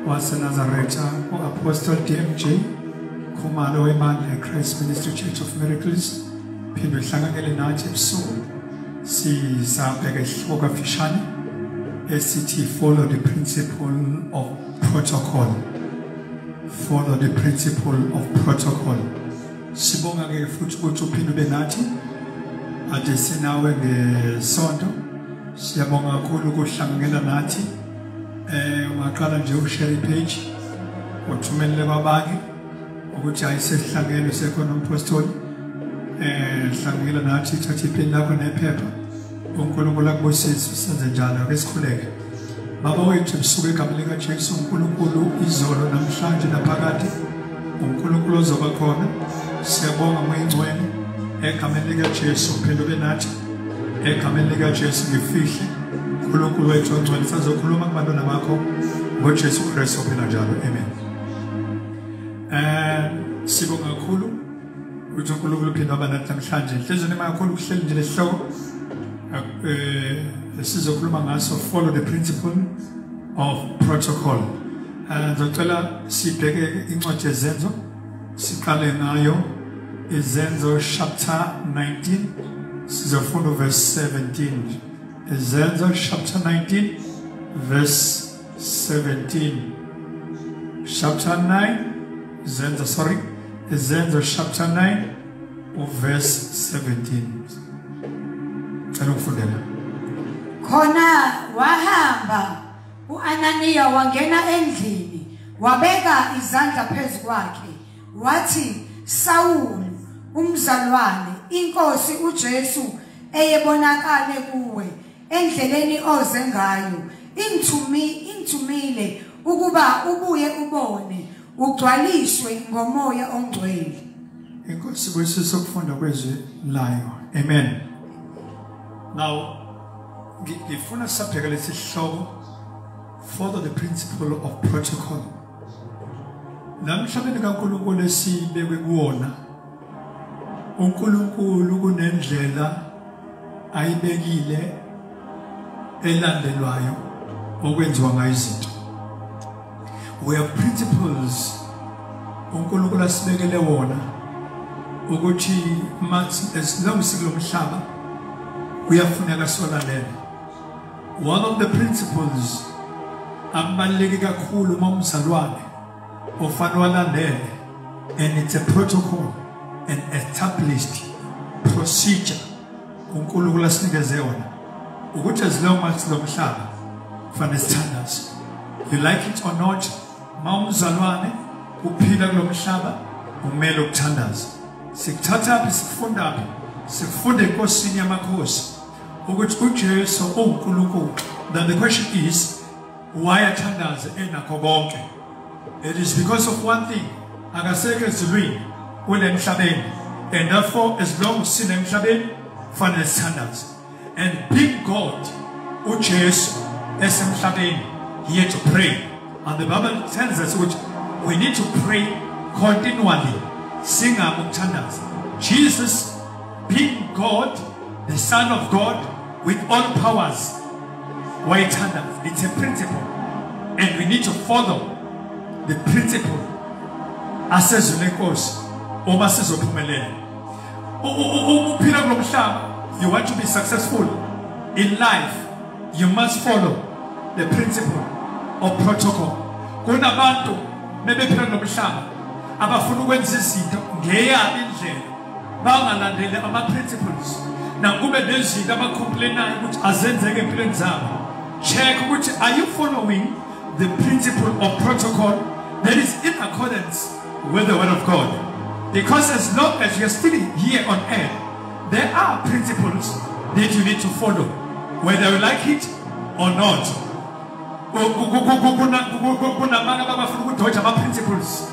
waseNazaretha u-Apostle DMJ Khumalo wemandla eChrist Ministry Church of Miracles phinde uhlanganyele nathi ebusuku sizabheka isihloko afishane esithi follow the principle of protocol. Follow the principle of protocol. Sibonga ke futhi ukuthi uphinde ube nathi ade sinawe ngesonto. Siyabonga kakhulu ukuhlanganyela nathi. Ungaqala nje ushare page uthumelele kwabanye ukuthi ayisesihlangene sekhona umpostoli hlanganyela nathi thatha iphini lakho nephepha uNkulunkulu akubusise senze njalo ake sikhuleke. Baba wethu ebusuku egameni likaJesu uNkulunkulu izolo namhlanje naphakade uNkulunkulu ozoba khona siyabonga ngoyingcwele egameni likaJesu uphinde ube nathi egameni likaJesu ngifihle uNkulunkulu wethu ongcwele sazokhuluma kubantwana bakho ngoJesu Kristu phela njalo amen. Sibonga kakhulu ukuthi uNkulunkulu uphinde waba nathi namhlanje inhlizweni emakhulu ukuhleli nje lesihloko sizokhuluma ngaso follow the principle of protocol. Ngicela sibheke incwadi yezenzo siqale ngayo izenzo chapter 19 sizofunda verse 17. Izenzo chapter 19 verse 17. Chapter 9 Izenzo chapter 9 verse 17. Cela ukufundela. Khona wahamba uAnaniya wangena endlini wabeka izandla phezu kwakhe wathi Sawuli umzalwane inkosi uJesu eyebonakale kuwe endleleni oze ngayo inthumile ukuba ubuye ubone ugcwaliswe ngomoya ongcwele. Inkosi kwesizwe ukufunda kwezwi layo amen. Now ngifuna sabheka lesihloko follow the principle of protocol. Namhlanje kaNkulunkulu esibekwe kuwona uNkulunkulu kunendlela ayibekile elandelwayo okwenziwa ngayo izinto. We have principles uNkulunkulu asibekele wona ukuthi esilonge sikulomhlaba uyafuneka solalele. One of the principles abaluleke kakhulu uma umzalwane ofanele walandele, and it's a protocol, an established procedure uNkulunkulu asinikeze yona ukuthi esilonge silomhlaba kufanele sithandaze. You like it or not, ma umzalwane uphila kulomhlaba kumele ukuthandaze. Sikuthatha aphi sikufunda aphi? Sikufunda enkosini yamakhosi ukuthi uJesu uNkulunkulu. Then the question is, why athandaze enakho konke? It is because of one thing, akasekho ezulwini kulemhlabeni, and therefore as long as sinemhlabeni kufanele sithandaze. And big God uJesu esemhlabeni here to pray, and the Bible tells us which we need to pray continually. Singa ukuthandaza. Jesus being God, the Son of God with all powers, why thandaza? It's a principle, and we need to follow the principle. Asezule Nkosi uma sizophumelela. Uphila kulomhlaba, you want to be successful in life, you must follow the principle of protocol. Kunabantu bebephila kulomhlaba abafuna ukwenza izinto ngeyabo indlela bangalandeli ama principles. Nakube nezinto abacomplainayo ukuthi azenzeke empilweni zabo. Check ukuthi are you following the principle of protocol that is in accordance with the word of God? Because as long as you're still here on earth, there are principles that you need to follow, whether you like it or not. Principles.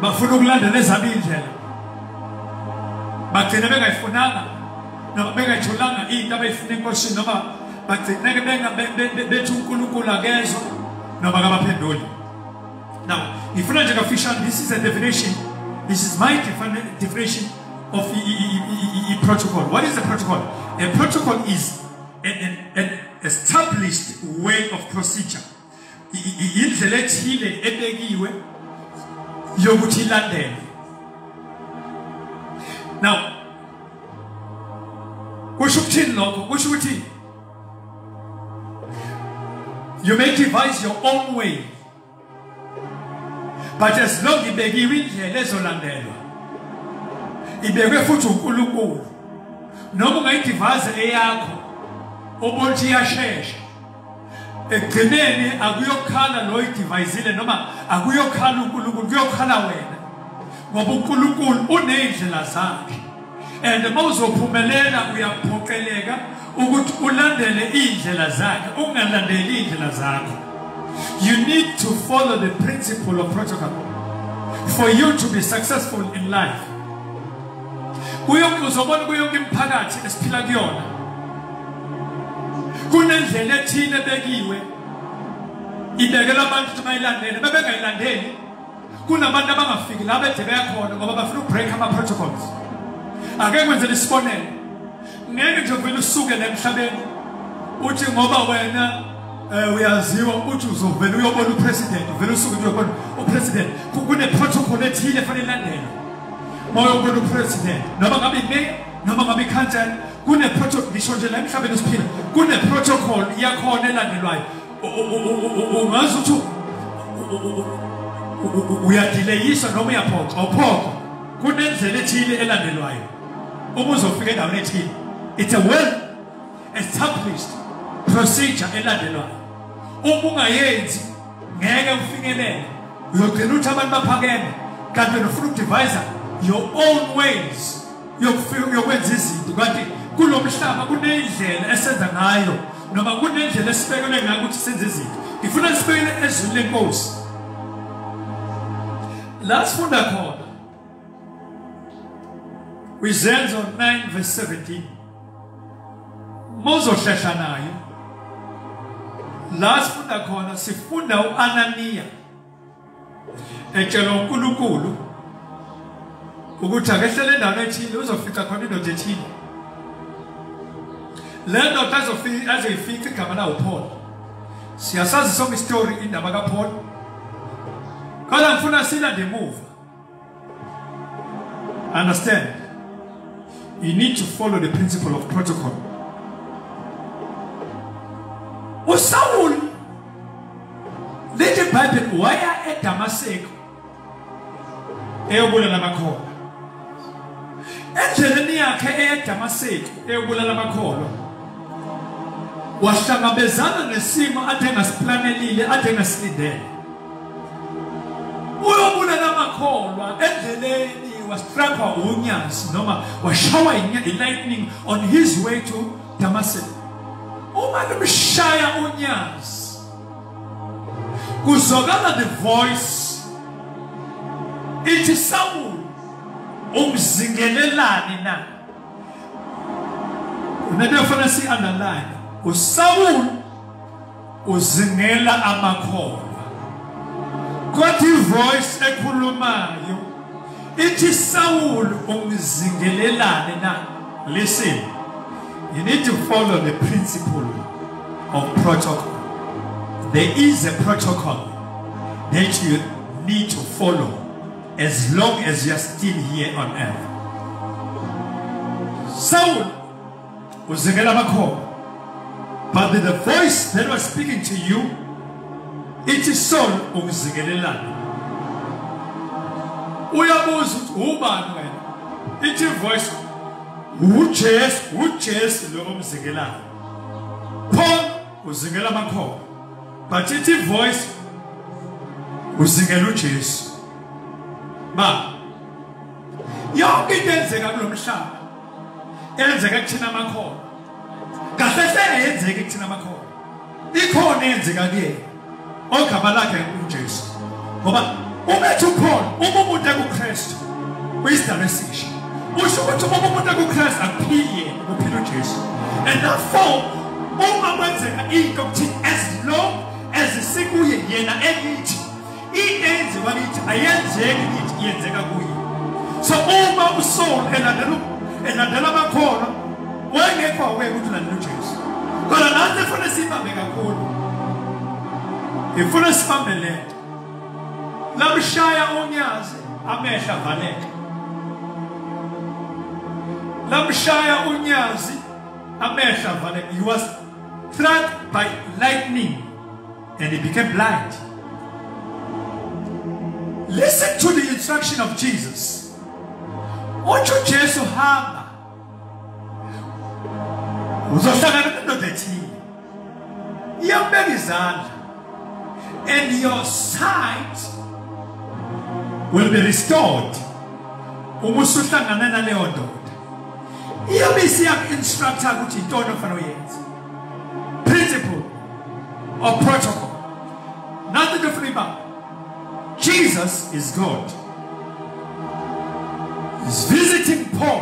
Bafuna ukulandela ezabo indlela. Bagcina bengayifunanga noma bengayitholanga into abayifuna enkosini noma bagcina bethi uNkulunkulu akezwe noma kabaphenduli. Now, if you're not official, this is a definition. This is my definition of a protocol. What is a protocol? A protocol is an established way of procedure indlela ethile ebekiwe yokuthi ilandele. Now kusho ukuthini lokho? Kusho ukuthi you may devise your own way, but as long ibekiwe indlela ezolandelwa, ibekwe futhi uNkulunkulu, noma ungayidivise eyakho ubothi iyashesha, ekugcineni akuyokhala lo idivayizile noma akuyokhala uNkulunkulu, kuyokhala wena, ngoba uNkulunkulu unezindlela zakhe. And mawuzophumelela uyaphoqeleka ukuthi ulandele indlela zakhe, ungalandeli indlela zakho. You need to follow the principle of protocol for you to be successful in life. Uzobona kuyonke imiphakathi esiphila kuyona, kunendlela ethile ebekiwe, ibekela abantu ukuthi bayilandele. Bebengayilandeli, kunabantu abangafiki la bede beyakhona ngoba bafuna ukubreak ama-protocols. Ake kwenzela isibonelo, ngeke nje vele usuke la emhlabeni uthi ngoba wena uyaziwa uthi uzovela uyobona upresident, vele usuke nje uyobona upresident. Kune-protocol ethile efanele ilandelwe mawuyobona upresident, noma ngabe imeya noma ngabe ikhansela. Kune-protocol, ngisho nje la emhlabeni esiphila, kune-protocol iyakhona elandelwayo. Ungazi ukuthi uyadileyiswa noma uyaphoqa, awuphoqa. Kunendlela ethile elandelwayo uma uzofika endaweni ethile. It's a well established procedure elandelwayo. Uma ungayenzi ngeke ufikelele, uyogcina ukuthi abantu baphakeme, kanti wena ufuna ukudivisa your own ways yokwenza izinto. Kanti kulo mhlaba kunendlela esenza ngayo, noma kunendlela esibekelwe ngayo ukuthi senze izinto. Ngifuna sibekele ezweni lenkosi la sifunda khona kwizenzo 9:17. Mozohlehla nayo la sifunda khona, sifunda uAnaniya etshela uNkulunkulu ukuthi akehlele endaweni ethile uzofica khona indoda ethile. Le ndoda azoyifica igama lawo Paul. Siyasazi sonke istory indaba kaPaul, kodwa ngifuna silande emuva. Understand? You need to follow the principle of protocol. uSaul lithi iBhayibheli waya eDamaseko eyobulala amakholwa. Endleleni yakhe eDamaseko eyobulala amakholwa wahlangabezana nesimo ade ngasiplanelile, ade ngasilindele. Uyobulala amakholwa endleleni wastrapha unyazi noma washawa lightning on his way to Damascus. Uma limshaya unyazi kuzokala the voice ithi Saul umzingelelani na. Unadefana si underline uSaul uzingela amakholwa, kodwa ivoice ekhulumayo ithi Saul umzingelelani na. Listen, you need to follow the principle of protocol. There is a protocol that you need to follow as long as you are still here on earth. Saul uzingela amakholwa, but the voice that was speaking to you, it is Saul umzingelelani. Uyabuza ukuthi ubani wena? Ithi voice uJesu lo umzingelani. Paul uzingela amakholwa, but ithi voice uzingela uJesu. Ba yonke into enzeka kulo mhlaba enzeka kuthina amakholwa, kahle hle yenzeka kuthina amakholwa. Ikhona enzeka kuyena ogama lakhe uJesu, ngoba umethu Paul umuntu ekuKristu uyisidalwa esisha. Usho ukuthi umuntu ekuKristu akuphili yena, kuphila uJesu. And therefore uma kwenzeka into kuthi as long as sikuye yena elithi into enziwa lithi ayenzeki lithi yenzeka kuye. So uma uSaul elandela amakholwa wengekho aweke ukuthi ulandela uJesu, kodwa nathi kufanele sibambe kakhulu ngifuna sibambelele lamshaya unyazi amehla valeka lamshaya unyazi amehla valeka. He was struck by lightning and he became blind. Listen to the instruction of Jesus. Uthi uJesu hamba uzohlangana nendoda ethile iyambeka izandla and your sight will be restored. Uma usuhlangana naleyo ndoda iyabe isiyaku-instructor ukuthi intoni ofanele uyenze. Principle or protocol. Nothing different about. Jesus is God. He's visiting Paul.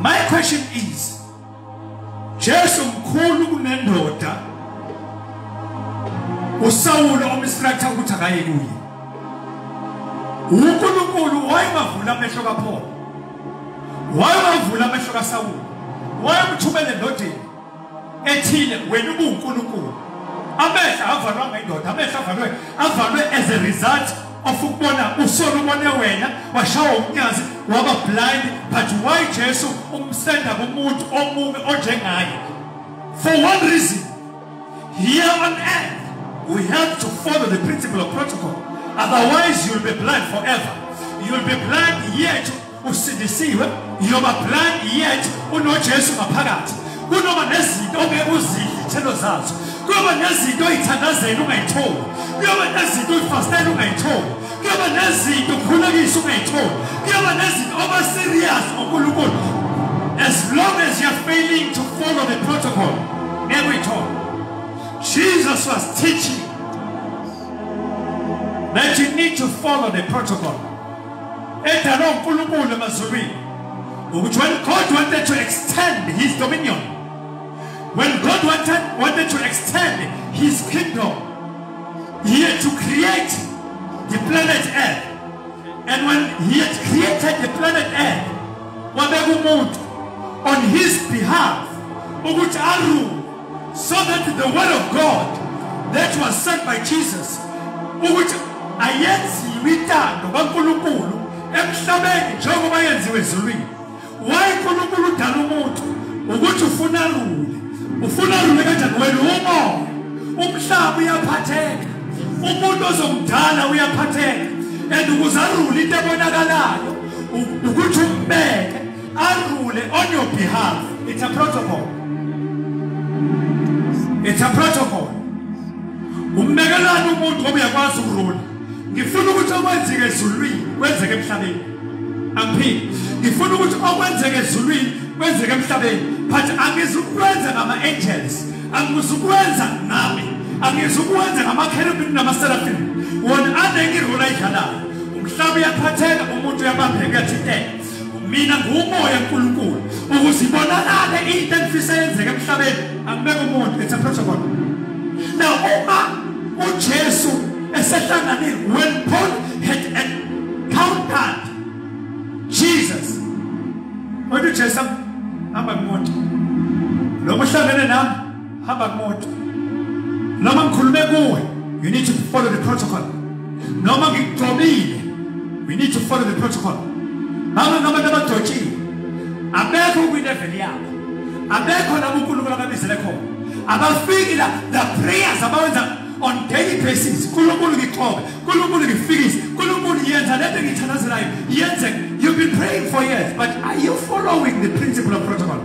My question is, Jesu mkhulu kunendoda uSawule ominstructor ukuthi akaye kuye. uNkulunkulu wayemavula amehlo kaPaul, wayemavula amehlo kaSawule, wayemthumela endodeni ethile wena ubuNkulunkulu. Amehlo avalwa indoda, amehlo avalwe as a result of ukubona uSolomon wena washawa umnyazi waba blind. But why Jesu umsenda kumuntu omubi onjengaye? For one reason, here on earth we have to follow the principle of protocol. Otherwise you'll be blind forever. You'll be blind yet usidisiwe, you'll be blind yet unoJesu ngaphakathi. Kunoma nezinto ongeke uzithelo zazo, kuba nezinto oyithandazela ungayitholi, kuba nezinto oyifastela ungayitholi, kuba nezinto ukhulekisa ungayitholi, kuba nezinto oba serious ngoNkulunkulu. As long as you're failing to follow the protocol, never at all. Jesus was teaching that you need to follow the protocol. When God wanted to extend his dominion, when God wanted to extend his kingdom, he had to create the planet Earth. And when he had created the planet Earth, on his behalf, so that the word of God that was sent by Jesus, why uNkulunkulu udala umuntu ukuthi ufuna rule kanjani wena umoya umhlaba uyaphatheka umuntu ozomdala uyaphatheka and ukuze arule into ebonakalayo ukuthi umbeke arule on your behalf. It's a protocol. It's a protocol. Umbekelana umuntu ngoba uyakwazi ukurule. Ngifuna ukuthi okwenzeke ezulwini kwenzeke emhlabeni. Angiphiki. Ngifuna ukuthi okwenzeke ezulwini kwenzeke emhlabeni. But angizukwenza ngama angels. Angizukwenza nami. Angizukwenza ngama cherubim nama seraphim. Wona anengirula idlalayo. Umhlaba uyaphatheka, umuntu uyabambeka uyathinteka. Mina ngumoya uNkulunkulu. Ukuzibonakala into engifisa yenzeke emhlabeni. Angibeka umuntu. It's a protocol. Now uJesu esehlangane when Paul had encountered Jesus. What did Jesus say? Hamba kumuntu. Noma uhlangene nami, hamba kumuntu. Noma ngikhulume kuwe, you need to follow the protocol. Noma ngikugcobile, we need to follow the protocol. Noma nabadotshile. Abekho kwileveli yakho. Abekho labo uNkulunkulu akabizele khona. Abafiki la the prayers abawenza on daily basis. UNkulunkulu ngixoxe, uNkulunkulu ngifikise, uNkulunkulu yenza lento engithandazelayo. Yenze. You've been praying for years, but are you following the principle of protocol?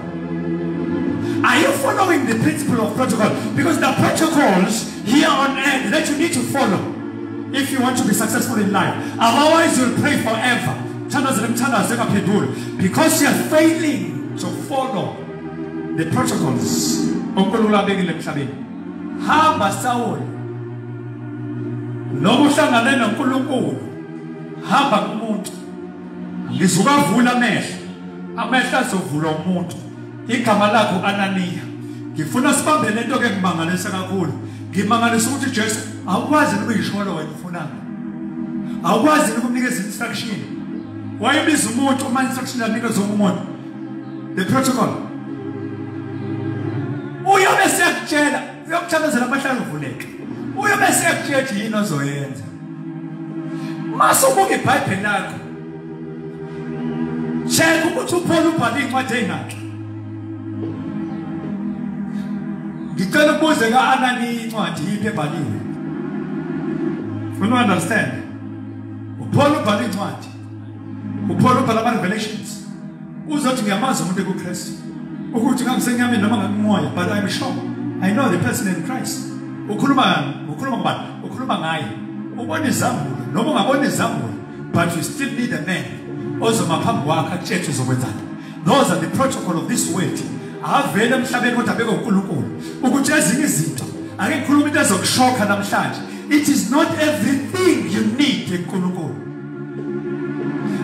Are you following the principle of protocol? Because the protocols here on earth that you need to follow if you want to be successful in life. Otherwise you'll pray forever. Because you are failing to follow the protocols. Hamba Saul. Noma uhlangane noNkulunkulu. Hamba kumuntu. Ngizukavula amehlo azovula umuntu. Igama lakho Ananiya. Ngifuna sibambe lento ke ngimangalisa kakhulu. Ngimangalisa ukuthi Jesu awukwazi ukuyisholo wena ufunana. Awukwazi ukumnikeza instruction. Wayebiza umuntu uma instruction yanikeza umuntu. The protocol. Uyobe sekutshela kuthandazela amahlalo uvuleke uyobe sekuthethe yini ozoyenza masubuka iBhayibheli lakho check ukuthi uPaul ubhale incwadi engakhi ngicela ukubuze kaAnani incwadi yiphi ebhaliwe you understand uPaul ubhale incwadi uPaul ubhale ama-Revelations uzothi ngiyamazi umuntu ekuKristu ukuthi ngangisenyameni noma ngakimoya but I'm sure I know the person in Christ ukhuluma ngubani ukhuluma ngaye ubona izambulo noma ungabona izambulo but you still need a man ozoma phambi kwakhe akutshela uzokwenzani those are the protocol of this world avele emhlabeni kodwa beka uNkulunkulu ukuthi ezinye izinto ake ngikhuluma into ezokushokha namhlanje it is not everything you need eNkulunkulu.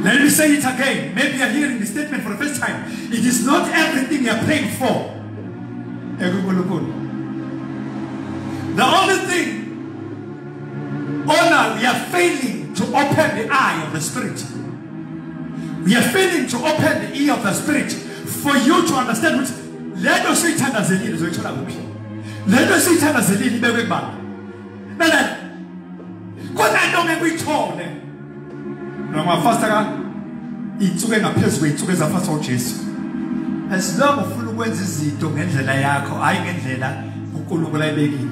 Let me say it again. Maybe you're hearing the statement for the first time. It is not everything you're praying for. The only thing, we are failing to open the eye of the Spirit. We are failing to open the ear of the Spirit for you to understand what. Let us say it as a little. Let us say it as a little. Because I don't we told them. Noma fasta itsuke ngaphezulu kwetsuke zafasa uJesu. As long ufuna ukwenza izinto ngendlela yakho hayi ngendlela uNkulunkulu ayibekile.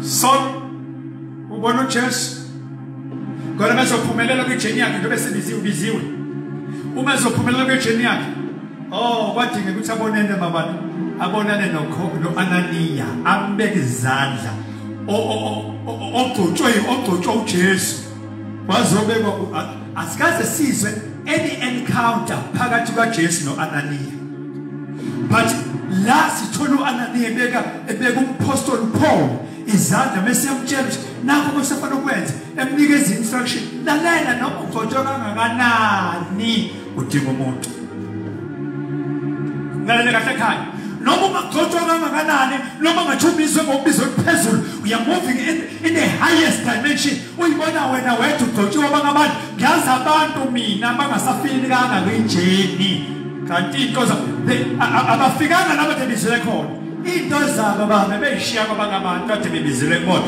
So ubona uJesu kodwa mase uphumelela kwijeni yakhe njengoba sebiziwe. Uma ezophumelela kwijeni yakhe kwadinga ukuthi abonane noAnaniya ambeke izandla ogcotshwe uJesu wazobekwa asikaze sizwe any encounter phakathi kaJesu noAnaniya but la sithola uAnaniya ebeka umpostoli Paul izandla bese yamtshela ukuthi nakho kusefana ukwenza emnikeza instruction lalela noma ugcotshwe kangakanani udinga umuntu ngale kahle ekhaya noma ungagcotshwa kangakanani noma ungathumizwe ngokubizwa phezulu we are moving in the highest dimension uyibona wena wethu ugcotshiwe bangabantu ngiyazi abantu mina bangasafini kanga kwijeni kanti into zabo abafikanga nabade bizele khona into zabo babe beyishiya kwabangabantu kade bebizele khona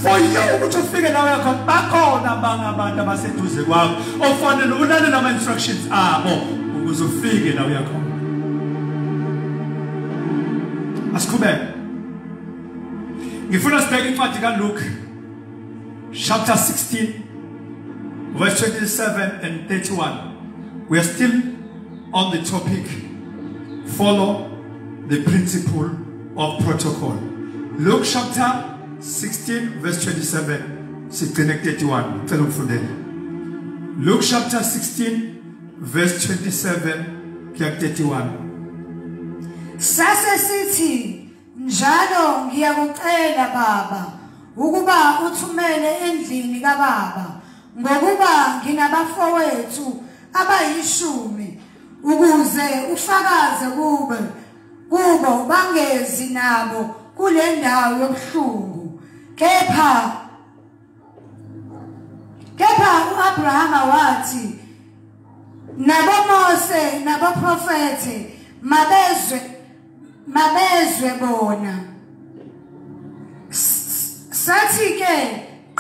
for you ukuthi ufike nawe yakho bakhona bangabantu abaseduze kwakho ofanele ulalele ama instructions abo ukuze ufike nawe yakho. Askubek. Ngifuna sibheke incwadi kaLuke chapter 16 verse 27 and 31. We are still on the topic follow the principle of protocol. Luke chapter 16 verse 27 sigcine 31. Ngicela ukufundela. Luke chapter 16 verse 27 kuya 31. Sase sithi njalo ngiyakucela baba ukuba uthumele endlini kaBaba ngokuba nginabafowethu abayishumi ukuze ufakaze kubo bangezi nabo kule ndawo yobuhlungu kepha uAbrahama wathi nabo Mose nabo profete mabezwe bona sathi ke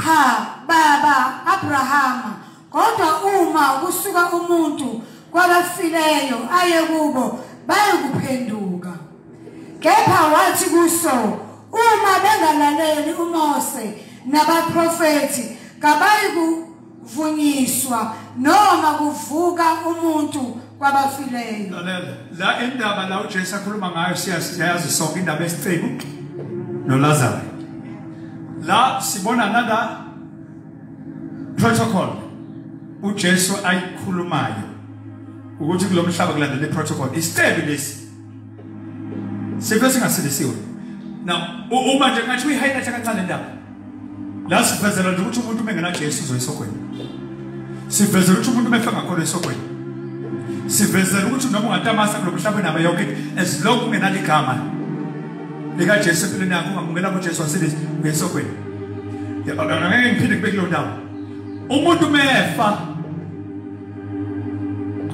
cha baba Abrahama kodwa uma kusuka umuntu kwabafileyo aye kubo bayakuphenduka kepha wathi kuso uma bengalaleli uMose nabaprofeti kabayikuvunyiswa noma kuvuka umuntu kwabafileyo. La indaba la uJesu akhuluma ngayo siyazi sonke indaba esicebo noLazarus. La sibona another protocol uJesu ayikhulumayo ukuthi kulomhlaba kulandela iprotocol isicebo lesi sibe singasilisiwe. Now uma nje ngathi uyihighlight kancane indaba la sivezela nje ukuthi umuntu mengena Jesu uzoyisokweni sivezela ukuthi umuntu mefa ngakhona esokweni sivezela ukuthi noma ungatamasa kulomhlaba naba yonke as long ungenali igama lika Jesu empilweni yakho ungamukela kuJesu wasilisa uyesokweni. Ngeke ngiphinde kube kulo ndawo umuntu mefa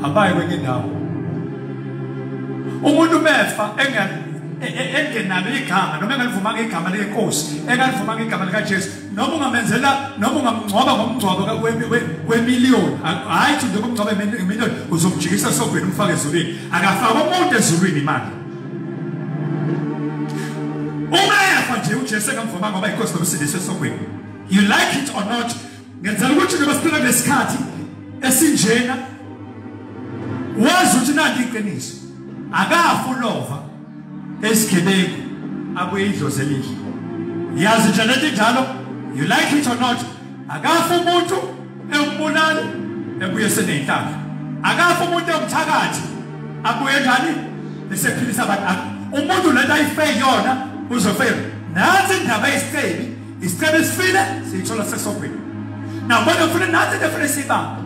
abayi kwenye ndawo umuntu mefa engenalo igama noma engalivumanga igama lenkosi engalivumanga igama likaJesu noma ungamenzela noma ungamngcwaba ngomngcwabo wemiliyoni hayi ukuthi njengoba umngcwaba imiliyoni uzomjikisa esogwini umfake ezulwini akafaka umuntu ezulwini imali uma yafa nje uJesu engamvumanga ngoba inkosi nomsindisi esogwini you like it or not ngenzela ukuthi njengoba siphila ngesikhathi esinjena wazi ukuthi nanti iqiniso akafa ulova esigebengu abuye idlozi elihle yazi nje lento njalo you like it or not akafa umuntu embulali ebuye senenhlaka akafa umuntu omthakathi abuye njani esephilisa abantu umuntu lento ayife yona uzofela nathi indaba yesicebi isicebi esifile siyithola sesogwini now bona ufuna nathi defune siba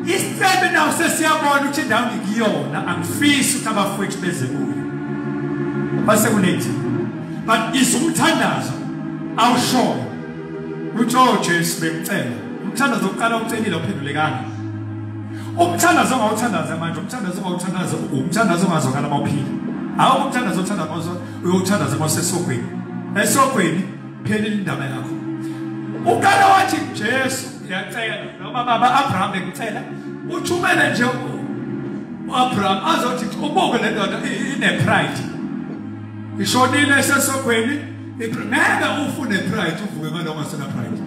isicebi nawo sesiyabona ukuthi indawo ngiyona angifisi ukuthi abafowethu beze kuyo base kunethi but isumthandazo awushoyo uJesu bemcela umthandazo oqala ucelile uphendulekanga umthandazo ongawuthandaza manje umthandazo ongawuthandaza umthandazo ongazokala mawuphila awu umthandazo othandaza uyothandaza masesogwini esogwini phelile indaba yakho uqala wathi Jesu ngiyacela noma baba Abraham ngicela uthumele nje uAbraham azothi ubuke le ndoda ine pride ishonile esesogwini ngeke ufune pride uvuke ngalonga sena pride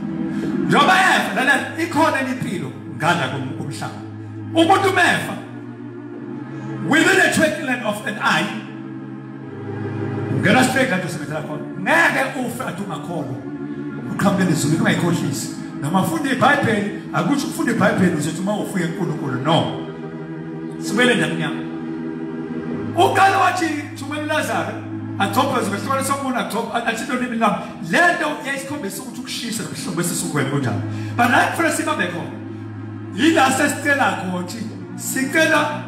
njoba yafa lana ikhona impilo ngala kumhlaba umuntu mefa within a twinkling of an eye ngena straight kanti usebenza khona ngeke ufe athi ungakholwa uqhamuke nezulu ungayikhohlisi noma ufunda iBhayibheli akuthi ufunda iBhayibheli uzothi uma ufuye uNkulunkulu no sibele ndamnyama uqala wathi thumela Lazarus athopheze besifana somuntu athopha athi into nimi lento yayisikhombisa ukuthi ukushisa nokuhlombe sesugwele kanjani but la first ibabe khona yila sesicela ukuthi sicela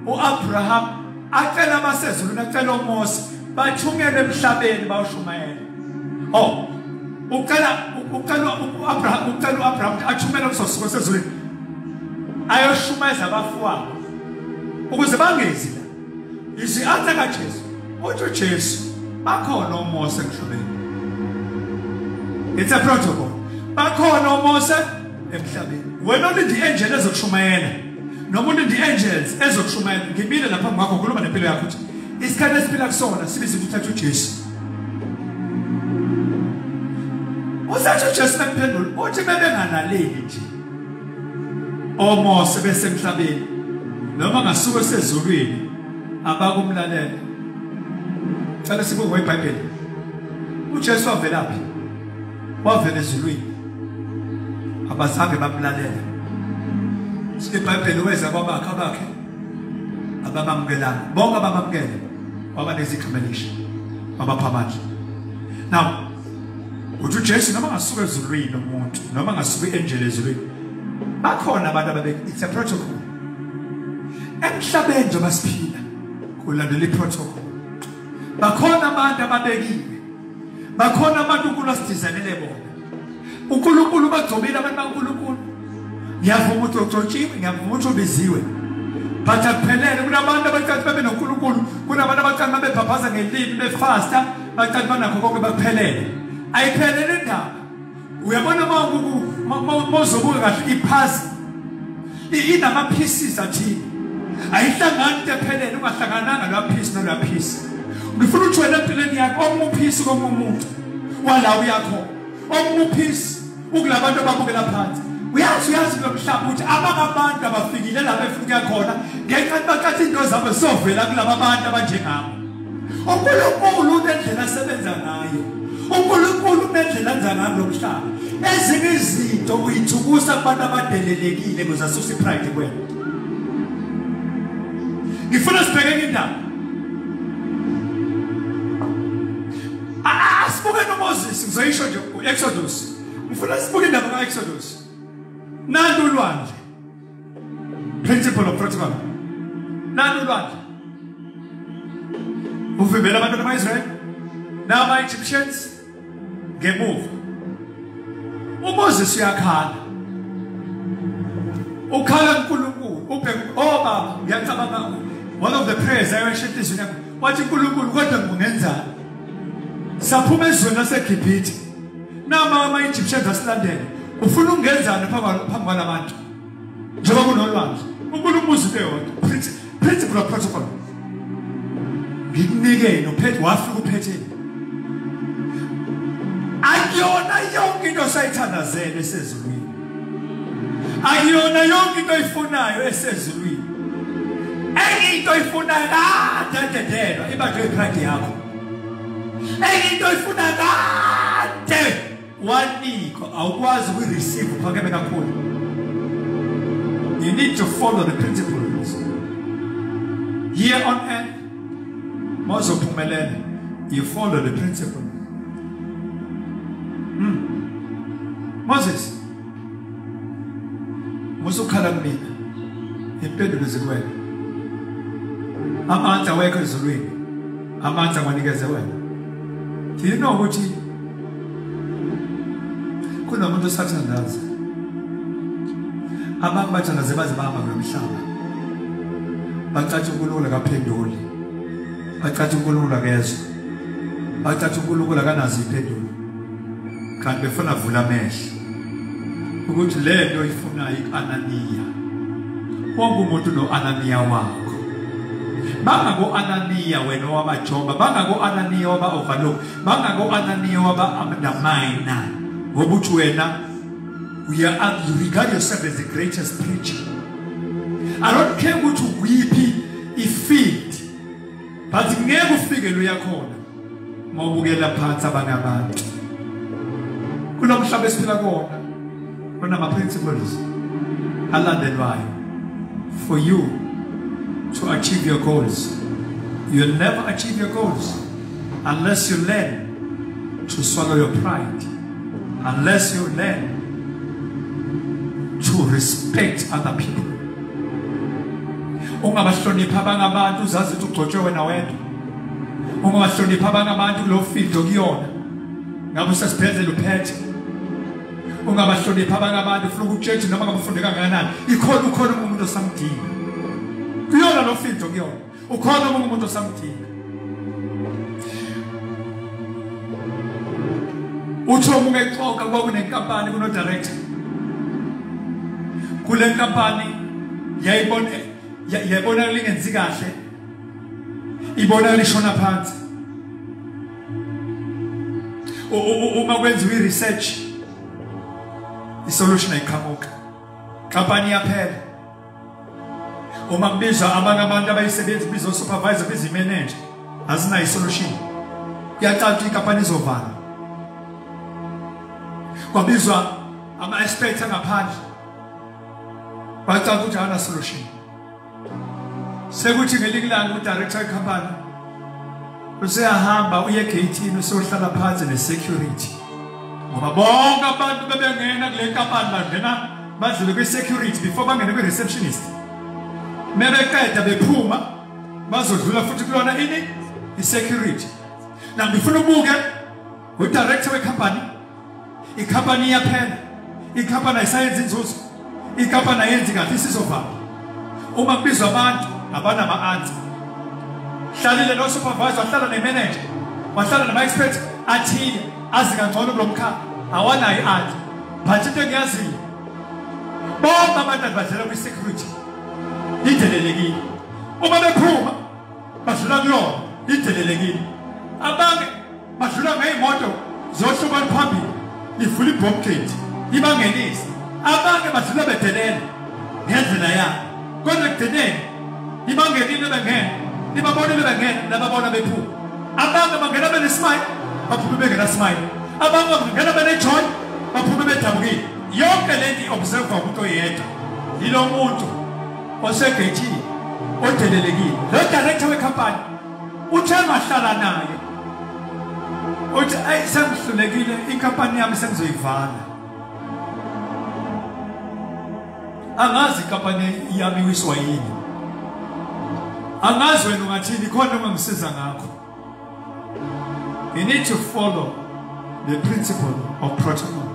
uAbraham acela abasezulu nacela uMose bathungele emhlabeni bawushumayela ucela uAbraham athumele kusosuku sezulwini ayoshumayeza abafowabo ukuze bangezi la izi atha kaJesu uthi Jesu bakhona uMose emhlabeni it's a protocol bakhona uMose emhlabeni wena uthi angel ezokushumayela noma uthi angels ezokushumayela ngibile lapha ngakho khuluma nempilo yakho uthi isikhathi esiphila kusona sibiza ukuthatha uJesu usathi uJesuemphendula uthi bebenganaleli nje oMose bese emhlabeni noma ngasuke sezulwini abakumlalela cela sibuke iBhayibheli uJesu wavelaphi wavela ezulwini abazange bamlalela iBhayibheli weza kwabakhe bakhe ababamkelana bonke ababamkele wabanezikhamelisha abaphamandla now uthi uJesu noma ngasuka ezulwini umuntu noma ngasuka angel ezulwini bakhona abantu ababeke it's a protocol emhlabeni nje basiphila kulandela iprotocol bakhona abantu ababekile bakhona abantu uNkulunkulu asidizanele bona uNkulunkulu bagcobile abantu baNkulunkulu ngiyavuma ukuthi uxotshiwe ngiyavuma ukuthi ubiziwe but akuphelele kunabantu abacathi babe noNkulunkulu kunabantu abacathi babe bhabhaza ngelimi befasta bacathi banakho konke bakuphelele ayiphelele indaba uyabona mawuzobuka kahle iphasi inama pieces athini ayihlangani into ephelele ungahlangananga lo piece nalo piece ngifuna ukuthi wena empilweni yakho omuphisi komuntu wala uyakho omuphisi ukulabantu ababukela phansi uyazi lomhlaba ukuthi abantu abafikile la befika khona ngenxa baqathi into zabo sovela kulabo abantu abanjengabo uNkulunkulu unendlela asebenza ngayo uNkulunkulu unendlela enza ngayo lomhlaba ezinye izinto uyithukusa kubantu abadelelekile ukuze asuse pride kwena ngifuna sibheke indaba sibuke noMoses ngizoyisho nje uExodus ngifuna sibuke indaba kaExodus nandu ulwandle principle of protocol nandu ulwandle uvimbela abantu bamaIsrael nama-Egyptians ngemuva uMoses uyakhala ukhala uNkulunkulu ubheka baba ngiyacabanga one of the prayers ayosho inhliziyo yakho wathi uNkulunkulu kodwa ngungenzani saphuma ezweni laseGibhithe nama ama-Egyptians asilandele ufuna ukungenzani phambi kwalabantu njengoba kunolwandle uNkulunkulu into yodwa principle of protocol ngikunike nophethe wafika uphethe akuyona yonke into sayithandazela esezulwini akuyona yonke into oyifunayo esezulwini enye into oyifunayo kadedelwa ibanjwe ipride yakho enye into oyifunayo kade waniko awukwazi ukuyireceive uphakeme kakhulu. You need to follow the principles here on earth. You follow the principle. Moses musukhala kumina impendulo zikwena amandla wekho ezulwini amandla nganikeze wena. Do you know ukuthi kunomuntu osathandaza abantu bathandaze baze bahamba ngomhlaba bacatsha uNkulunkulu akaphenduli bacatsha uNkulunkulu akezwe bacatsha uNkulunkulu akanazi impendulo kanti befuna vula amehlo ukuthi le nto ifunayo iAnaniya wonke umuntu noAnaniya wakho bangako Ananiya wena wabaJoba bangako Ananiya waba-Overlook bangako Ananiya waba-Minamayina ngoba uthi wena you regard yourself as the greatest preacher. I don't care ukuthi ukuyiphi ifield but ngeke ufike lo yakhona mawubukela phansi abanye abantu kulomhlaba esiphila kuwona kunama principles alandelwayo for you to achieve your goals. You'll never achieve your goals unless you learn to swallow your pride, unless you learn to respect other people. Ungabahlonipha abanye abantu uzazi ukuthi ugcotshwe wena wedwa. Ungabahlonipha abanye abantu kulo field okuyona ngabe usasiphezela uphethe. Ungabahlonipha abanye abantu ufuna ukutshetsha noma ngabafunde kangakanani ukhona umuntu osamdinga kuyona lo field okuyona ukhona umuntu osamdinga. Utho ungexoxa kuba kunenkampani kuno director kule nkampani yayibona lingenzi kahle ibona lishona phansi uma kwenziwa research isolution ayiqhamuka kampani yaphela uma kubizwa abanye abantu abayisebenzi bizwa supervisor bizi manager azina isolution kuyacaca inkampani izovala kwabizwa ama-experts angaphandle bacaca ukuthi awuna solution sekuthi ngelingelanga udirector wekhampani useyahamba uye egate-ini usohlala phansi ne-security ngoba bonke abantu bebengena kule nkampani bangena badlule kwi-security before bangene kwi-receptionist mebeqeda bephuma bazodlula futhi kulona ini i-security. Na ngifuna ubuke udirector wekhampani ikhampani iyaphela ikhampani ayisayenzi inzuzo ikhampani ayenzi kahle isizovala uma kubizwa abantu abanama-answer hlalile no supervisor wahlala ne-manager wahlala nama-expert athile azi kangcono kulo mkhakha awanayo i-answer but into engiyaziyo bonke abantu badlela kwi-security idelelekile uma bephuma badlula kuyona idelelekile abanye badlula ngey'moto zohlobo oluphambili ivula ibhomgate ibangenise abanye badlula bedelela ngendlela yabo kodwa ekugcineni ibangenile bengena ibabonile bengena nababona bephuma abanye bangena benesmile baphume bengenasmile abanye bangena benejoy baphume bedabukile yonke lento i-observe umuntu oyedwa yilo muntu osegeyithini odelelekile lo director wekhampani uthe ngahlala naye uthi ayi sengihlulekile inkampani yami sengizoyivala angazi inkampani yami wiswa yini angazi wena ungathini khona ungangisiza ngakho. You need to follow the principle of protocol.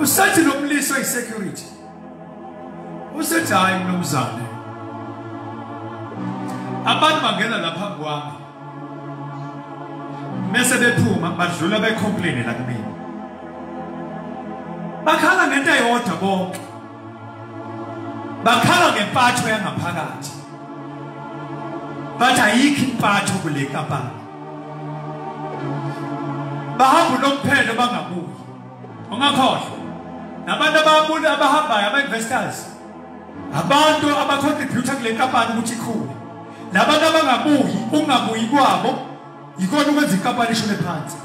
Usathi lo mliso yi-security usethi hayi mnumzane abantu bangena lapha kwami mase bephuma badlula becomplain la kumina bakhala ngento eyodwa bonke bakhala ngempatho yangaphakathi bathi ayikho impatho kule kampani bahamba nomphelo bangabuyi ungakhohlwa nabantu ababuya abahambayo aba-investors abantu abacontributor kule kampani ukuthi ikhule labantu abangabuyi ungabuyi kwabo yikona ukwenza inkampani ishone phansi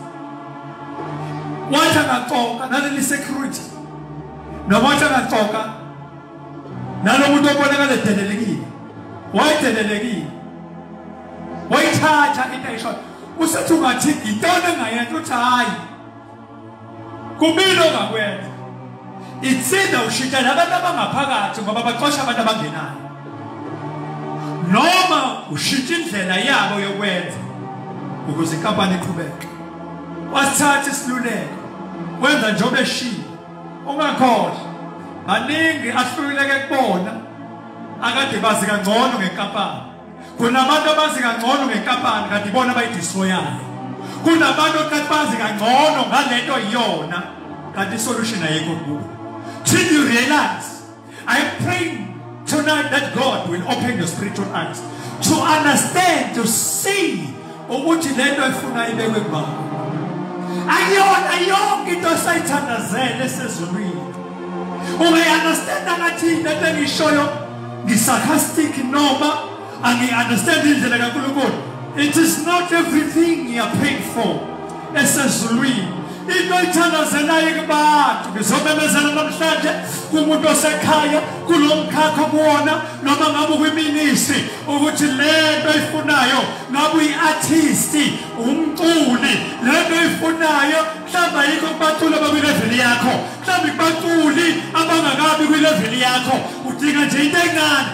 wathi angacoka naleli security noma wathi angacoka nalo muntu obonakala edelelekile wayedelelekile wayithatha into ayishona usethi ungathi intona engayenza uthi hayi kumilo ongakwenza itsinda ushintsha nabantu abangaphakathi ngoba baxosha abantu abangenayo noma ushintsha indlela yabo yokwenza ukuze inkampani iqhubeke wasithatha isiluleko wenza njengoba eshiya ungakhohlwa baningi ahluleke kubona akade bazi kangcono ngenkampani kunabantu abazi kangcono ngenkampani kanti ibona abayidistroyayo kunabantu okade bazi kangcono ngalento iyona kanti isolution ayikho kubo. Till you realize, I'm praying tonight that God will open your spiritual eyes to understand, to see ukuthi lento efuna ibekwe kubani. Ayona yonke into sayithandazela esezulwini. Ungayi-understand ngathi lento engishoyo ngi-sarcastic noma angi-understand indlela kaNkulunkulu. It is not everything you are paid for esezulwini. Into ithandazelayo kubantu ngizomemezela namhlanje kumuntu osekhaya kulomkhakha kuwona noma ngabe kwiministry ukuthi lento ifunayo ngabe uyi-artist umculi lento ifunayo mhlawumbe ayikho kubaculi abakwilevel yakho mhlawumbe kubaculi abangakabi kwilevel yakho udinga nje into encane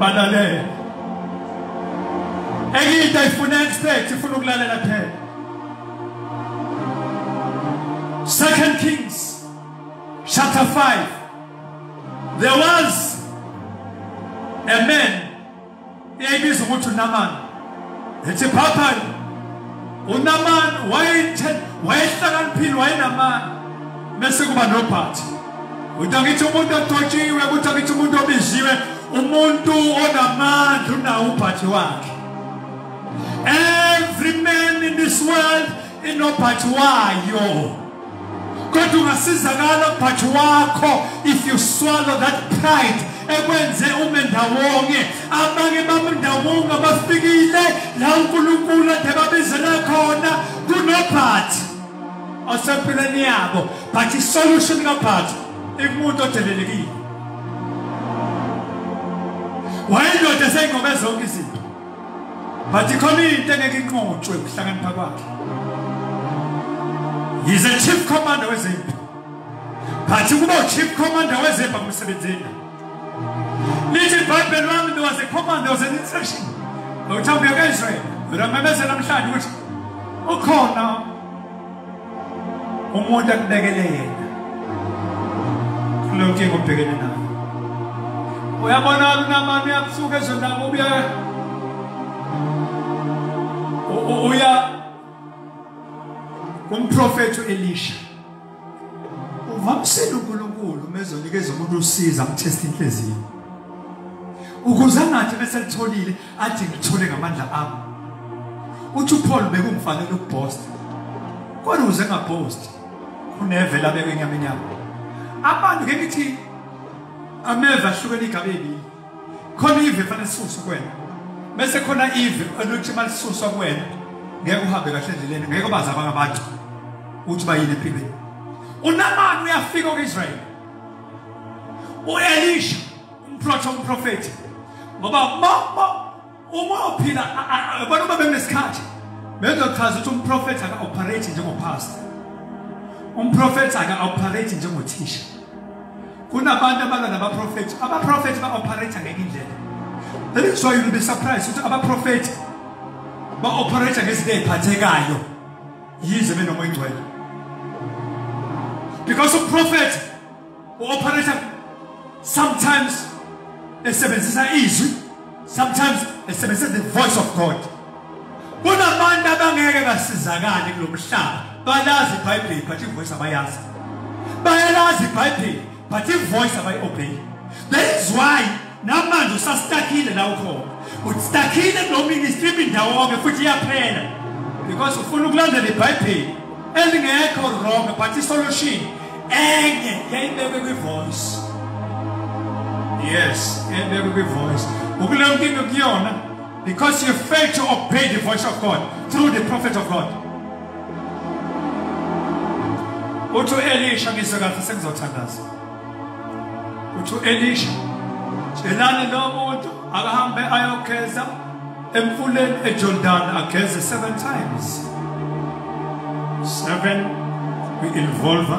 balalele Egita ifuna expect ifuna ukulalela kuphela. 2 Kings chapter 5. There was a man eyayibizwa ukuthi uNaman. Ethi papa uNaman wayehlakaniphile wayenamandla bese kuba nophathi. Utangithi umuntu ototshiwe utangithi umuntu obiziwe umuntu onamandla unawo uphathi wakhe. Every man in this world inophathi wayo. Kodwa ungasizakala uphathi wakho if you swallow that pride ekwenze ume ndawonye abanye bamndawonye abafikile la uNkulunkulu ade babizela khona kunophathi osempilweni yabo but isolution kaphathi imuntu odelelekile wayendoda seyinqobe zonke izinto but ikhona into engeke inqotshwe ukuhlakanipha kwakhe. He's a chief commander wezempi but kuba chief commander wezempi kumsebenzini lithi iBhayibheli wami there was a command, there was an instruction ngothambi yakaIsrael uramemezela namhlanje ukuthi ukhona umuntu akubekele yena kulonke ngobhekene naye. Uyabona uNaman uyabusuka ezondawo uya kumprofethi Elisha uvamisile uNkulunkulu mezonikeza umuntu usiza amtest inhliziyo ukuze angathi bese litholile athi ngithole ngamandla ami. Uthi uPaul bekungifanele ukubhosta kodwa uze ngabhosti kunevela abeke enyameni yakho. Abantu ke ngithi ameva ahlukene igaba elibili khona ive fanele sisuswe kuwena bese khona ive eluthi malisuswa kuwena ngeke uhambe kahle endleleni ngeke baza abangabantu uthi bayini empilweni. uNaman uyafika kuIsrael uElisha umprofethi ngoba uma uphila abantu babenesikhathi bezochaza ukuthi umprofethi aka-operate njengopastor, umprofethi aka-operate njengothisha. Kunabantu abalwa nabaprofethi, abaprofethi ba-operate ngeke indlela. That is why you'll be surprised ukuthi abaprofethi ba-operate ngezinto eziphathekayo yize benoma ingcwele. Because of prophet who operate Sometimes esebenzisa izwi, sometimes esebenzisa the voice of God. Kunabantu abangeke basizakale kulomhlaba. Balazi iBhayibheli but ivoice abayazi. Bayalazi iBhayibheli but ivoice abayi-obey. That is why namanje usastakile la ukhona. Ustakile kulo ministry indawonke futhi iyaphela. Because ufuna ukulandela iBhayibheli elingekho wrong but isolution enye yayibekwe kwi-voice. Yes, yayibekwe kwi-voice. Ukulemkinga kuyona because you failed to obey the voice of God through the prophet of God. Uthu Elisha ngisakathi sekuzothandaza. Uthu Elisha tshelani lo muntu akahambe ayogeza emfuleni eJordan ageze 7 times. 7 we involve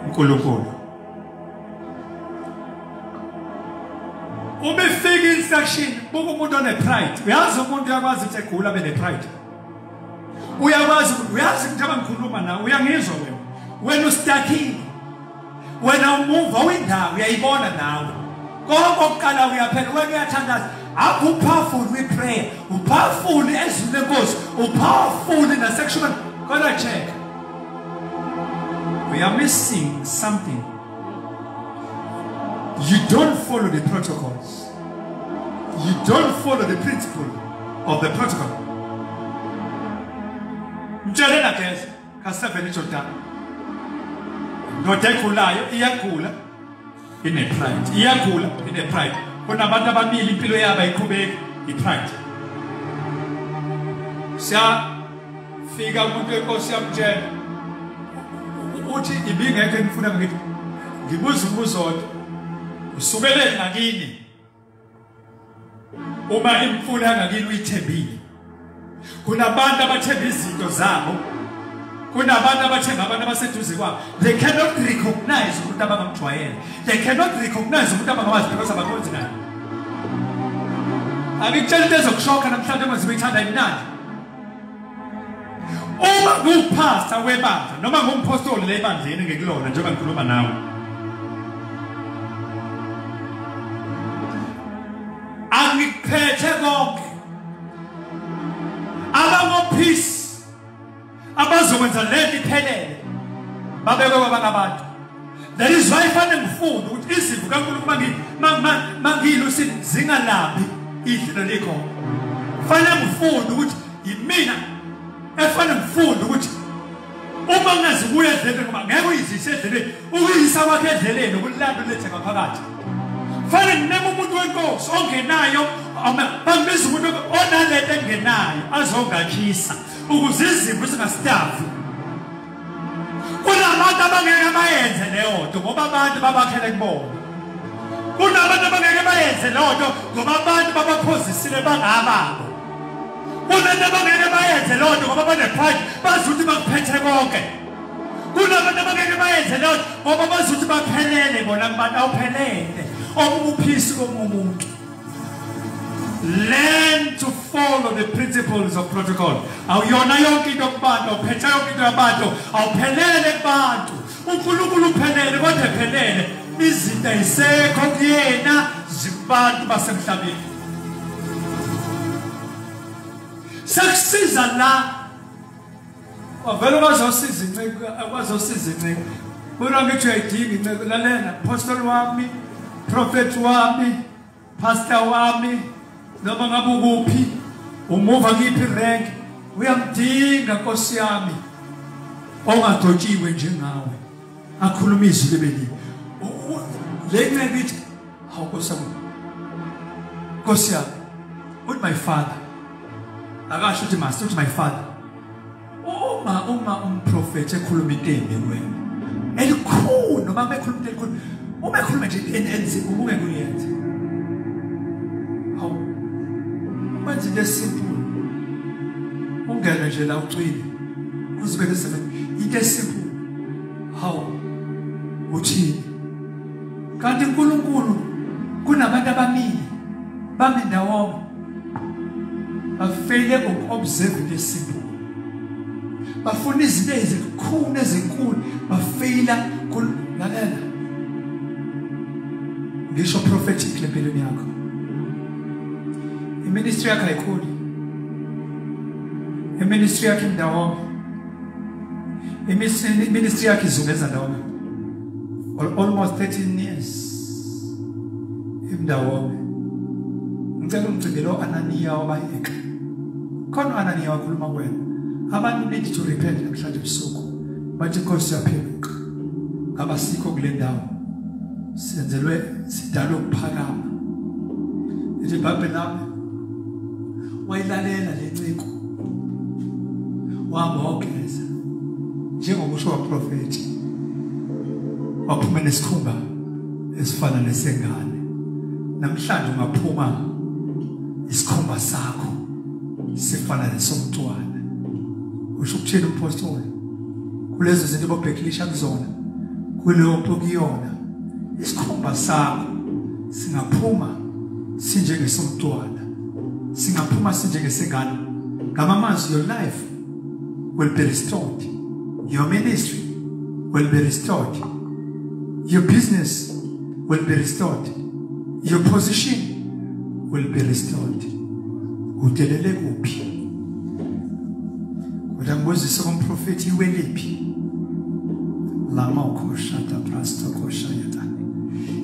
uNkulunkulu. Ube fika instruction buku umuntu one pride. Uyazi umuntu uyakwazi ukuthi egula bene pride. Uyazi ukuthi ngikhuluma nawe uyangizwa wena. When you stuckile, when you move awindawo uyayibona nawe. Konke okuqala uyaphela when uyathandaza. Akho powerful with prayer. Powerful ezwi lenkosi. Powerful in a sexual. Gotta check. We are missing something. You don't follow the protocols. You don't follow the principle of the protocol. Mjalena guys, kaseve ni chota. No tekulayo iyakula in a pride. Iyakula in a pride. Kuna abantu ababili impilo yabo iqhubeka ipride. Siya fika umuntu enkosi yamtshela uthi ibingeke ngifuna ngithi ngibuza umbuzo usukele ngakini uma imfuna ngakini uyithembile. Kunabantu abathemba izinto zabo. Kunabantu abathemba abantu abaseduze kwabo. They cannot recognize umuntu abangamjwayela. They cannot recognize umuntu abangamazi because abakwenzi naye. Angitshela into ezokushokha namhlanje uma zibeyithanda imnandi. Uma ngupastor webandla noma ngumpostoli lebandleni ngekulona njengoba ngikhuluma nawe. Angiphethe konke. Abangopeace abazokwenza lento iphelele babekwe kwabangabantu. That is why fanele ngifunda ukuthi izimvu kaNkulunkulu mangilusithi zingalambi idlelo likho. Fanele ngifunda ukuthi yimina efanele ngifunda ukuthi uma ngazibuya endleleni ngoba ngeke uyizise endleleni ukuyisa kwakhe endleleni ukulanda lethe ngaphakathi. Fanele ngineme umuntu wenkosi ongenayo bangibiza umuntu onalento engenayo azongakhisa ukuze izimvu zingastafu. Kunabantu abangeke bayenze leyo nto ngoba abantu babakhele kubona. Kunabantu abangeke bayenze leyo nto ngoba abantu babaphozisile bangababo. Kunabantu abangeke bayenze leyo nto ngoba banepride bazuthi bakuphethe konke. Kunabantu abangeke bayenze leyo nto ngoba bazuthi baphelele bona abantu awuphelele. Omuphisi komuntu. Learn to follow the principles of protocol. Awuyona yonke into kubantu, uphethe yonke into yabantu, awuphelele kubantu. uNkulunkulu uphelele kodwa ephelele izinto ayisekho kuyena zibantu basemhlabeni. Sekusiza la wavela bazosiza inceke abazosiza inceke. Bona ngithi uyayidinga inceke lalela apostle wami, prophet wami, pastor wami noma ngabe ukuphi umuva ngiphi rank uyamdinga Nkosi yami ongadotshiwe njengawe akhuluma izwi lebeli le ngithi Nkosi yami Nkosi yami with my father akasho ukuthi master with my father uma umprofeti ekhuluma itembe wena elikhulu noma bekhuluma elikhulu uma ekhuluma nje enzima ungeke uyenze hawu manje into simple ungena nje la ucwini uzibeke into esimple hawu uthini kanti uNkulunkulu kunabantu abamile bami ndawonye bafeyile ukuobserve into esimple bafuna izinto ezinkulu bafeyila lalela ngisho prophetic lempilweni yakho. Iministry yakho ayikhuli. Iministry yakho indawo. Iministry yakho izungeza ndawo. Almost 13 years. Indawo. Ngicela umcimbi lo Ananiya wabayeka. Khona Ananiya wakhuluma kuwena. Abantu need to repent namhlanje ebusuku. Bathi Nkosi yapheluka. Abasikho kule ndawo. Senzelwe sidalo ukuphakama. Ithi iBhayibheli lami wayilalela le nciko. Wabongeza. Njengokusho kwaprofeti. Waphuma nesikhumba esifana nesengane. Namhlanje ungaphuma isikhumba sakho sifana nesomntwana. Usho ukuthini umpostoli? Kulezo zinto bobheklisha kuzona. Kuleyo mpokiyona isikhumba sakho singaphuma sinjengesomntwana. Singaphuma sinjengesengane. Ngamamazwi your life will be restored. Your ministry will be restored. Your business will be restored. Your position will be restored. Udelele kuphi? Udangozisa komprofeti iwelephi? Lama ukoshata prasto koshayata.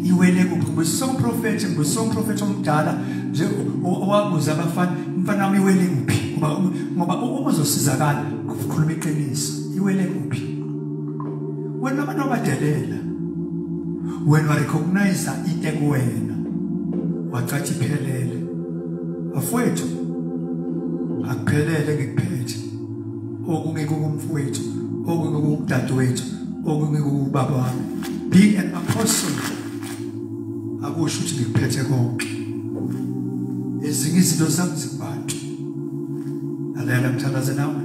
Iwele kuphi? Ngosisa komprofeti omdala nje owabuza abafana mfana wami iwele kuphi? Ngoba uma uzosizakala ukukhuluma iqiniso. Iwele kuphi? Wena abantu abadelela. When we recognize into kuwena wacathi iphelele afowethu akuphelele ngikuphethe okungeke kumfowethu okungeke kudadewethu okungeke kubaba wami. Being an apostle akusho ukuthi ngikuphethe konke. Ezinye izinto zami zibantu lalela mthandaze nawe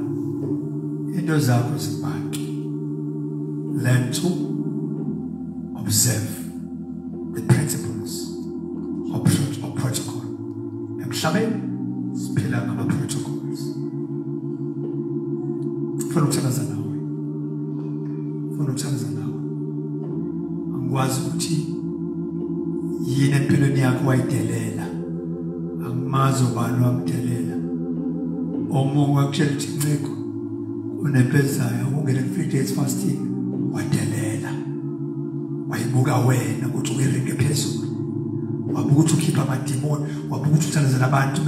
into zakho zibantu. Learn to observe the principles of protocol. Emhlabeni siphila ngama protocols. Funa ukuthandaza nawe. Angikwazi ukuthi yini empilweni yakho wayidelela. Angimazi ubani wamdelela. Omunye wakutshela ukuthi nciko unepezayo ungene 3 days fasting wadelela. Wayibuka wena ukuthi uyiringe phezulu. Wabuka ukuthi ukhipha amadimoni, wabuka ukuthi uthandazana abantu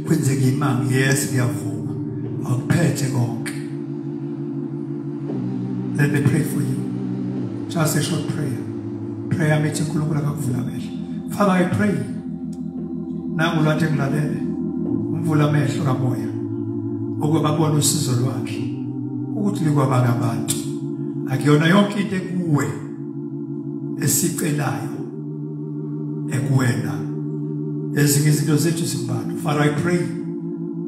kwenzeke imanga. Yes, ngiyavuma. Awuphethe konke. Let me pray for you. Just a short prayer. Prayer methi uNkulunkulu akakuvula amehlo. Father, I pray. Nangu lwathe ngilalele. Umvula amehlo kamoya. Ukuba babone usizo lwakhe. Ukuthi likwabanga abantu. Akuyona yonke into kuwe esicelayo ekuwena. Ezinye izinto zethu zibantu. Father, I pray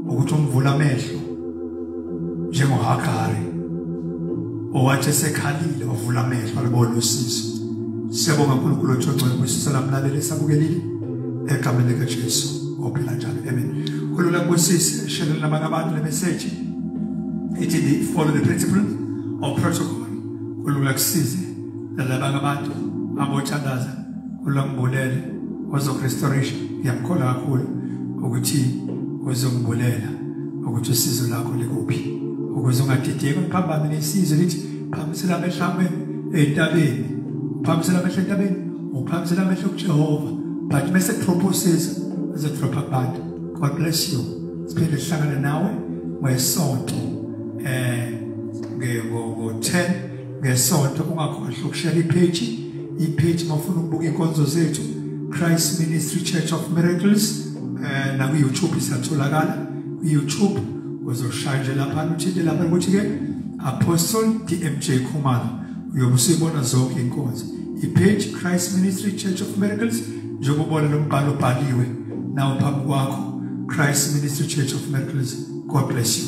ukuthi umvula amehlo njengoHagari owathi esekhalile wavula amehlo alibona usizo. Siyabonga uNkulunkulu othixo ngosizo lamlaleli sabukelile egameni likaJesu ophila njalo. Amen. Kulula kubusisi share nabanye abantu le message. Ithi follow the principle of protocol. Kulula kusize nabanye abantu abothandaza kulangibulele ozo restoration. Ngiyamkhola kakhulu ukuthi uzongibulela ukuthi usizo lakho likuphi. Ukuze ungadideki uphambane nesizwe lithi phambisela amehlo ami entabeni. Phambisela amehlo entabeni, uphambisela amehlo kuJehova. But mase proposes as a drop abantu. God bless you. Siphinde sihlangane nawe ngesonto ngo-10 ngesonto. Ungakhohlwa ukushare ipage mafuna ukubuka inkonzo zethu Christ Ministry Church of Miracles na ku-YouTube isatholakala ku-YouTube. Uzoshayela lapha uthinte lapha ukuthi ke Apostle DMJ Khumalo uyobe usibona zonke inkonzo. Ipage Christ Ministry Church of Miracles njengobona lo mbhalo obhaliwe nawo phambi kwakho Christ Ministry Church of Miracles. God bless you.